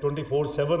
24/7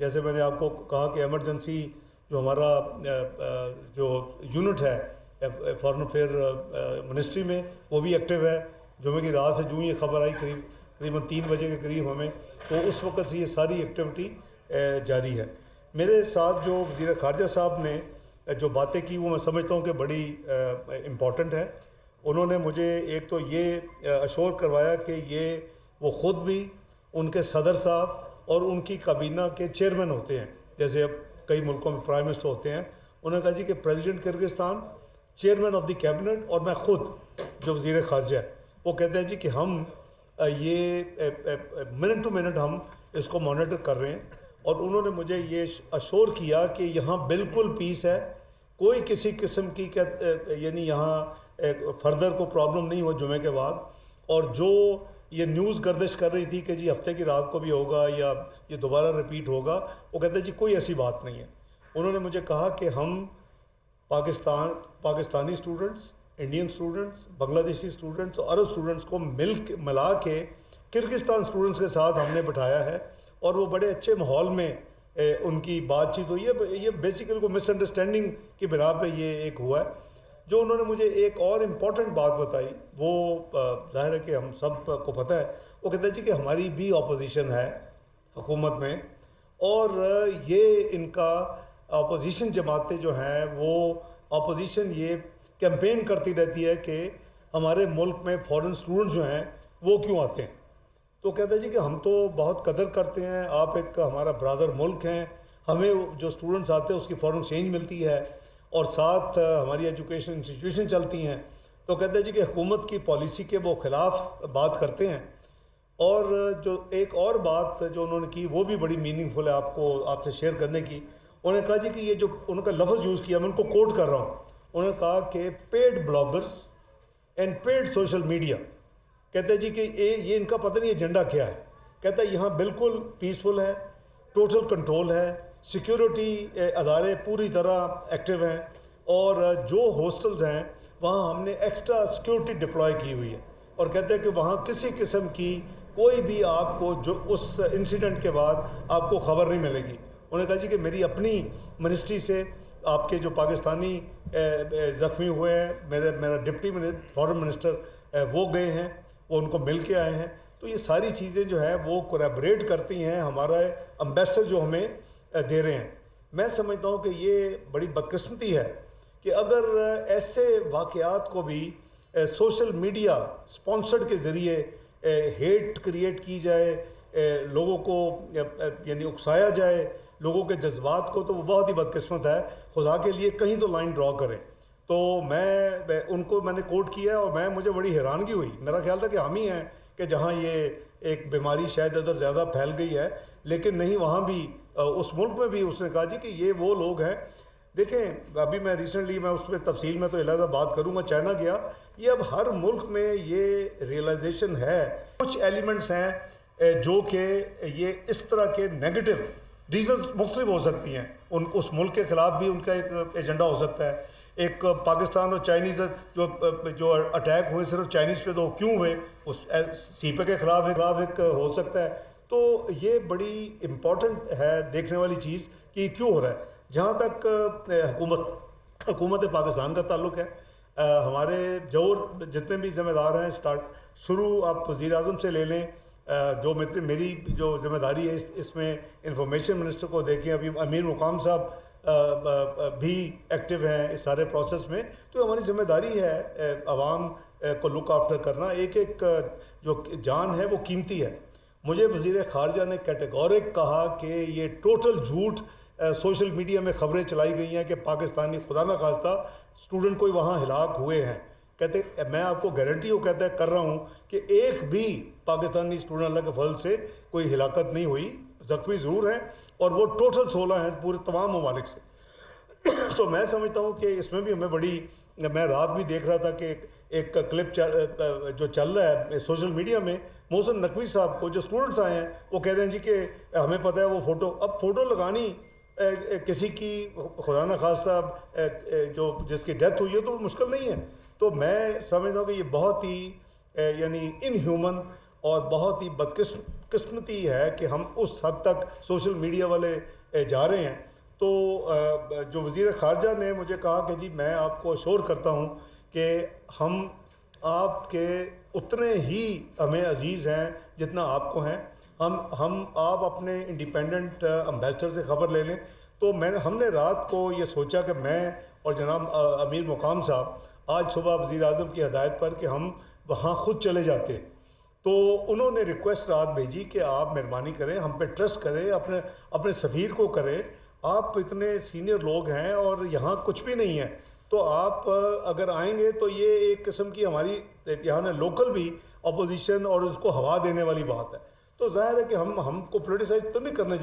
جیسے میں نے آپ کو کہا کہ ایمرجنسی جو ہمارا جو یونٹ ہے فارن افیئر منسٹری میں وہ بھی ایکٹیو ہے. جمعے کی رات سے جو یہ خبر آئی قریباً 3 بجے کے قریب ہمیں, تو اس وقت سے یہ ساری ایکٹیویٹی جاری ہے. میرے ساتھ جو وزیر خارجہ صاحب نے جو باتیں کی وہ میں سمجھتا ہوں کہ بڑی امپورٹنٹ ہے. انہوں نے مجھے ایک تو یہ اشور کروایا کہ یہ وہ خود بھی ان کے صدر صاحب اور ان کی کابینہ کے چیئرمین ہوتے ہیں, جیسے اب کئی ملکوں میں پرائم منسٹر ہوتے ہیں. انہوں نے کہا جی کہ president Kyrgyzstan, chairman of the cabinet اور میں خود جو وزیر خارجہ ہے وہ کہتے ہیں جی کہ ہم یہ منٹ ٹو منٹ ہم اس کو مانیٹر کر رہے ہیں. اور انہوں نے مجھے یہ اشور کیا کہ یہاں بالکل پیس ہے, کوئی کسی قسم کی یعنی یہاں فردر کو پرابلم نہیں ہو جمعے کے بعد. اور جو یہ نیوز گردش کر رہی تھی کہ جی ہفتے کی رات کو بھی ہوگا یا یہ دوبارہ ریپیٹ ہوگا, وہ کہتے ہیں جی کوئی ایسی بات نہیں ہے. انہوں نے مجھے کہا کہ ہم پاکستانی اسٹوڈنٹس, انڈین اسٹوڈنٹس, بنگلہ دیشی اسٹوڈنٹس اور عرب اسٹوڈنٹس کو ملا کے کرگزستان اسٹوڈنٹس کے ساتھ ہم نے بٹھایا ہے, اور وہ بڑے اچھے ماحول میں ان کی بات چیت ہوئی ہے. یہ بیسیکلی کوئی مس انڈرسٹینڈنگ کی بنا پہ یہ ایک ہوا ہے. جو انہوں نے مجھے ایک اور امپورٹنٹ بات بتائی وہ ظاہر ہے کہ ہم سب کو پتہ ہے. وہ کہتے ہیں جی کہ ہماری بھی اپوزیشن ہے حکومت میں, اور یہ ان کا اپوزیشن جماعتیں جو ہیں وہ اپوزیشن یہ کیمپین کرتی رہتی ہے کہ ہمارے ملک میں فارن اسٹوڈنٹ جو ہیں وہ کیوں آتے ہیں. تو کہتے ہیں جی کہ ہم تو بہت قدر کرتے ہیں, آپ ایک ہمارا برادر ملک ہیں, ہمیں جو اسٹوڈنٹس آتے ہیں اس کی فارن ایکسچینج ملتی ہے اور ساتھ ہماری ایجوکیشن انسٹیٹیوشن چلتی ہیں. تو کہتے ہیں جی کہ حکومت کی پالیسی کے وہ خلاف بات کرتے ہیں. اور جو ایک اور بات جو انہوں نے کی وہ بھی بڑی میننگ فل ہے آپ سے شیئر کرنے کی. انہوں نے کہا جی کہ یہ جو انہوں کا لفظ یوز کیا, میں ان کو کوٹ کر رہا ہوں. انہوں نے کہا کہ paid bloggers and paid social media, کہتے ہیں جی کہ یہ ان کا پتہ نہیں ایجنڈا کیا ہے. کہتا ہے یہاں بالکل پیسفل ہے, ٹوٹل کنٹرول ہے, سیکیورٹی ادارے پوری طرح ایکٹیو ہیں, اور جو ہاسٹلز ہیں وہاں ہم نے ایکسٹرا سیکیورٹی ڈپلوائے کی ہوئی ہے. اور کہتے ہیں کہ وہاں کسی قسم کی کوئی بھی آپ کو جو اس انسیڈنٹ کے بعد آپ کو خبر نہیں ملے گی. انہوں نے کہا جی کہ میری اپنی منسٹری سے آپ کے جو پاکستانی زخمی ہوئے ہیں, میرا ڈپٹی فارن منسٹر وہ گئے ہیں, وہ ان کو مل کے آئے ہیں. تو یہ ساری چیزیں جو ہے وہ کولیبریٹ کرتی ہیں, ہمارا امبیسڈر جو ہمیں دے رہے ہیں. میں سمجھتا ہوں کہ یہ بڑی بدقسمتی ہے کہ اگر ایسے واقعات کو بھی سوشل میڈیا اسپانسرڈ کے ذریعے ہیٹ کریٹ کی جائے, لوگوں کو یعنی اکسایا جائے لوگوں کے جذبات کو, تو وہ بہت ہی بدقسمت ہے. خدا کے لیے کہیں تو لائن ڈرا کریں. تو میں ان کو میں نے کوٹ کیا اور مجھے بڑی حیرانگی ہوئی. میرا خیال تھا کہ ہم ہی ہیں کہ جہاں یہ ایک بیماری شاید ادھر زیادہ پھیل گئی ہے, لیکن نہیں, وہاں بھی اس ملک میں بھی اس نے کہا جی کہ یہ وہ لوگ ہیں. دیکھیں ابھی میں ریسنٹلی میں اس میں تفصیل میں تو علیحدہ بات کروں گا, چائنا گیا. یہ اب ہر ملک میں یہ ریئلائزیشن ہے, کچھ ایلیمنٹس ہیں جو کہ یہ اس طرح کے نیگیٹو ریزنز مختلف ہو سکتی ہیں, اس ملک کے خلاف بھی ان کا ایک ایجنڈا ہو سکتا ہے. ایک پاکستان اور چائنیز جو اٹیک ہوئے صرف چائنیز پہ تو کیوں ہوئے, اس سی پے کے خلاف ایک ہو سکتا ہے. تو یہ بڑی امپورٹنٹ ہے دیکھنے والی چیز کہ کیوں ہو رہا ہے. جہاں تک حکومت پاکستان کا تعلق ہے, ہمارے جتنے بھی ذمہ دار ہیں, شروع آپ وزیر اعظم سے لے لیں, جو میری جو ذمہ داری ہے اس میں انفارمیشن منسٹر کو دیکھیں, ابھی امیر مقام صاحب بھی ایکٹیو ہیں اس سارے پروسیس میں. تو ہماری ذمہ داری ہے عوام کو لک آفٹر کرنا. ایک جو جان ہے وہ قیمتی ہے. مجھے وزیر خارجہ نے کیٹیگورک کہا کہ یہ ٹوٹل جھوٹ سوشل میڈیا میں خبریں چلائی گئی ہیں کہ پاکستانی خدا نہ خواستہ اسٹوڈنٹ کوئی وہاں ہلاک ہوئے ہیں. کہتے میں آپ کو گارنٹی کر رہا ہوں کہ ایک بھی پاکستانی اسٹوڈنٹ اللہ کے فضل سے کوئی ہلاکت نہیں ہوئی. زخمی ضرور ہیں, اور وہ ٹوٹل 16 ہیں پورے تمام ممالک سے. تو میں سمجھتا ہوں کہ اس میں بھی ہمیں بڑی, میں رات بھی دیکھ رہا تھا کہ ایک کلپ جو چل رہا ہے سوشل میڈیا میں, محسن نقوی صاحب کو جو اسٹوڈنٹس آئے ہیں وہ کہہ رہے ہیں جی کہ ہمیں پتہ ہے وہ فوٹو, اب فوٹو لگانی کسی کی خدا نہ خواستہ جس کی ڈیتھ ہوئی ہے تو وہ مشکل نہیں ہے. تو میں سمجھتا ہوں کہ یہ بہت ہی یعنی ان ہیومن اور بہت ہی بدقسمتی ہے کہ ہم اس حد تک سوشل میڈیا والے جا رہے ہیں. تو جو وزیر خارجہ نے مجھے کہا کہ جی میں آپ کو اشور کرتا ہوں کہ ہم آپ کے اتنے ہی ہمیں عزیز ہیں جتنا آپ کو ہیں. ہم آپ اپنے انڈیپینڈنٹ امبیسڈر سے خبر لے لیں. تو ہم نے رات کو یہ سوچا کہ میں اور جناب امیر مقام صاحب آج صبح وزیر اعظم کی ہدایت پر کہ ہم وہاں خود چلے جاتے. تو انہوں نے ریکویسٹ رات بھیجی کہ آپ مہربانی کریں, ہم پہ ٹرسٹ کریں, اپنے سفیر کو کریں, آپ اتنے سینئر لوگ ہیں اور یہاں کچھ بھی نہیں ہے, تو آپ اگر آئیں گے تو یہ ایک قسم کی ہماری یہاں لوکل بھی اپوزیشن اور اس کو ہوا دینے والی بات ہے. تو ظاہر ہے کہ ہم کو پولیٹیسائز تو نہیں کرنے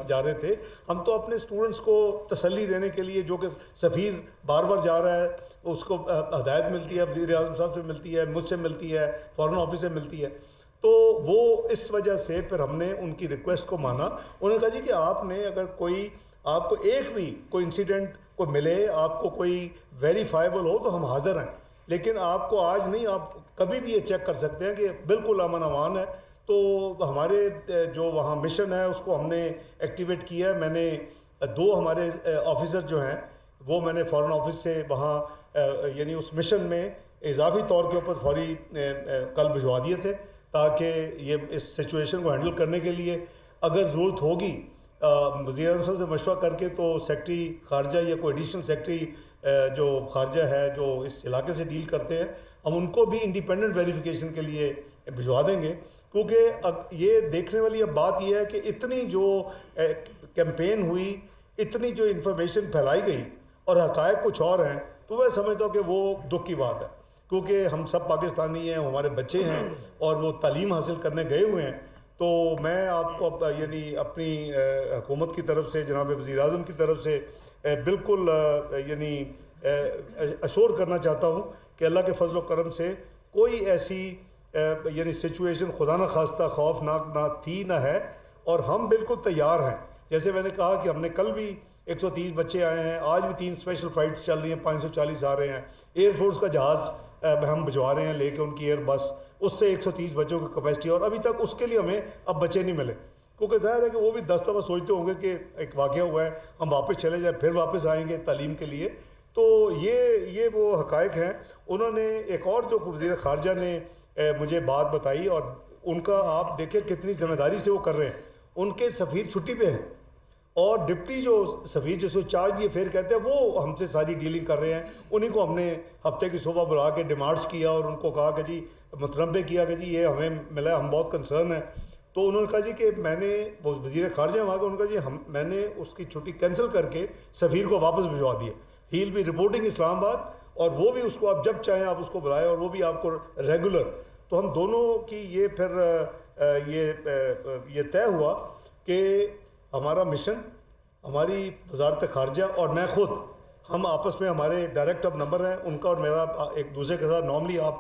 جا رہے تھے, ہم تو اپنے اسٹوڈنٹس کو تسلی دینے کے لیے, جو کہ سفیر بار بار جا رہا ہے, اس کو ہدایت ملتی ہے وزیر اعظم صاحب سے ملتی ہے, مجھ سے ملتی ہے, فارن آفس سے ملتی ہے, تو وہ اس وجہ سے پھر ہم نے ان کی ریکویسٹ کو مانا. انہوں نے کہا جی کہ آپ نے اگر آپ کو ایک بھی کوئی انسیڈنٹ کو ملے, آپ کو کوئی ویریفائبل ہو تو ہم حاضر ہیں, لیکن آپ کو آج نہیں, آپ کبھی بھی یہ چیک کر سکتے ہیں کہ بالکل امن امان ہے. تو ہمارے جو وہاں مشن ہے اس کو ہم نے ایکٹیویٹ کیا ہے. میں نے 2 ہمارے آفیسر جو ہیں وہ میں نے فارن آفس سے وہاں یعنی اس مشن میں اضافی طور کے اوپر فوری کل بھجوا دیے تھے, تاکہ یہ اس سچویشن کو ہینڈل کرنے کے لیے اگر ضرورت ہوگی وزیر اعظم صاحب سے مشورہ کر کے تو سیکٹری خارجہ یا کوئی ایڈیشنل سیکٹری جو خارجہ ہے جو اس علاقے سے ڈیل کرتے ہیں, ہم ان کو بھی انڈیپینڈنٹ ویریفیکیشن کے لیے بھجوا دیں گے. کیونکہ یہ دیکھنے والی اب بات یہ ہے کہ اتنی جو کیمپین ہوئی, اتنی جو انفارمیشن پھیلائی گئی اور حقائق کچھ اور ہیں, تو میں سمجھتا ہوں کہ وہ دکھ کی بات ہے, کیونکہ ہم سب پاکستانی ہیں, ہمارے بچے ہیں اور وہ تعلیم حاصل کرنے گئے ہوئے ہیں. تو میں آپ کو یعنی اپنی حکومت کی طرف سے, جناب وزیر اعظم کی طرف سے بالکل یعنی اشور کرنا چاہتا ہوں کہ اللہ کے فضل و کرم سے کوئی ایسی یعنی سچویشن خدا نہ خواستہ خوفناک نہ تھی نہ ہے, اور ہم بالکل تیار ہیں. جیسے میں نے کہا کہ ہم نے کل بھی 130 بچے آئے ہیں, آج بھی 3 اسپیشل فلائٹس چل رہی ہیں, 540 آ رہے ہیں, ایئر فورس کا جہاز ہم بھجوا رہے ہیں لے کے, ان کی ایئر بس, اس سے 130 بچوں کی کیپیسٹی, اور ابھی تک اس کے لیے ہمیں اب بچے نہیں ملے. کیونکہ ظاہر ہے کہ وہ بھی 10 دفعہ سوچتے ہوں گے کہ ایک واقعہ ہوا ہے, ہم واپس چلے جائیں, پھر واپس آئیں گے تعلیم کے لیے. تو یہ وہ حقائق ہیں. انہوں نے ایک اور جو وزیر خارجہ نے مجھے بات بتائی, اور ان کا آپ دیکھیں کتنی ذمہ داری سے وہ کر رہے ہیں. ان کے سفیر چھٹی پہ ہیں اور ڈپٹی جو سفیر جس کو چارج افیئر کہتے ہیں وہ ہم سے ساری ڈیلنگ کر رہے ہیں. انہیں کو ہم نے ہفتے کی صبح بلا کے ڈیمانڈس کیا اور ان کو کہا کہ جی متنبع کیا کہ جی یہ ہمیں ملا, ہم بہت کنسرن ہیں. تو انہوں نے کہا جی کہ میں نے وزیر خارجہ وہاں کا, انہوں نے کہا جی میں نے اس کی چھٹی کینسل کر کے سفیر کو واپس بھجوا دیا. ہی ول بی رپورٹنگ اسلام آباد, اور وہ بھی اس کو آپ جب چاہیں آپ اس کو بلائیں, اور وہ بھی آپ کو ریگولر. تو ہم دونوں کی یہ پھر یہ طے ہوا کہ ہمارا مشن, ہماری وزارت خارجہ اور میں خود, ہم آپس میں ہمارے ڈائریکٹ اب نمبر ہیں ان کا اور میرا ایک دوسرے کے ساتھ, نارملی آپ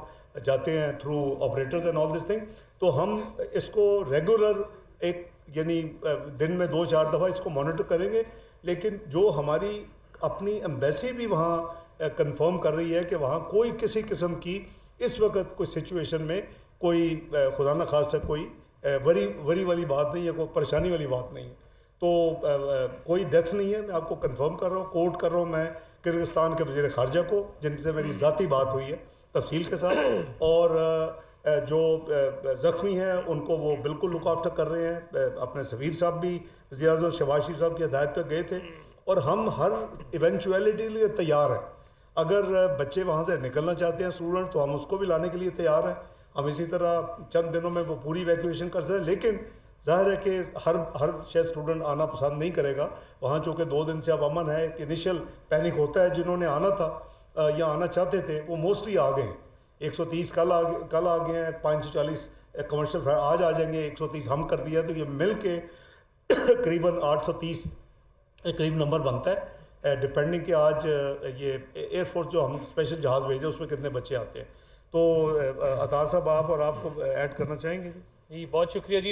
جاتے ہیں through operators and all this thing, تو ہم اس کو ریگولر ایک یعنی دن میں 2-4 دفعہ اس کو مانیٹر کریں گے. لیکن جو ہماری اپنی ایمبیسی بھی وہاں کنفرم کر رہی ہے کہ وہاں کوئی کسی قسم کی اس وقت کوئی سچویشن میں کوئی خدا نہ خواستہ کوئی وری والی بات نہیں ہے, کوئی پریشانی والی بات نہیں ہے. تو کوئی ڈیتھ نہیں ہے, میں آپ کو کنفرم کر رہا ہوں, کوٹ کر رہا ہوں میں کرغزستان کے وزیر خارجہ کو, جن سے میری ذاتی بات ہوئی ہے تفصیل کے ساتھ, اور جو زخمی ہیں ان کو وہ بالکل لک آفٹر کر رہے ہیں. اپنے سفیر صاحب بھی وزیر اعظم شہباز شریف صاحب کی ہدایت پہ گئے تھے, اور ہم ہر ایونچویلٹی لیے تیار ہیں. اگر بچے وہاں سے نکلنا چاہتے ہیں اسٹوڈنٹ, تو ہم اس کو بھی لانے کے لیے تیار ہیں. ہم اسی طرح چند دنوں میں وہ پوری ایویکویشن کر سکتے ہیں, لیکن ظاہر ہے کہ ہر شاید اسٹوڈنٹ آنا پسند نہیں کرے گا وہاں, چونکہ 2 دن سے اب امن ہے. کہ انیشیل پینک ہوتا ہے, جنہوں نے آنا تھا یا آنا چاہتے تھے وہ موسٹلی آ گئے ہیں. 130 کل آ گئے ہیں, 540 کمرشل آج آ جائیں گے, 130 ہم کر دیا. تو یہ مل کے قریباً 830 قریب نمبر بنتا ہے, ڈپینڈنگ کہ آج یہ ایئر فورس جو ہم اسپیشل جہاز بھیجیں اس میں کتنے بچے آتے ہیں. تو عطا صاحب آپ اور آپ کو ایڈ کرنا چاہیں گے؟ جی بہت شکریہ جی.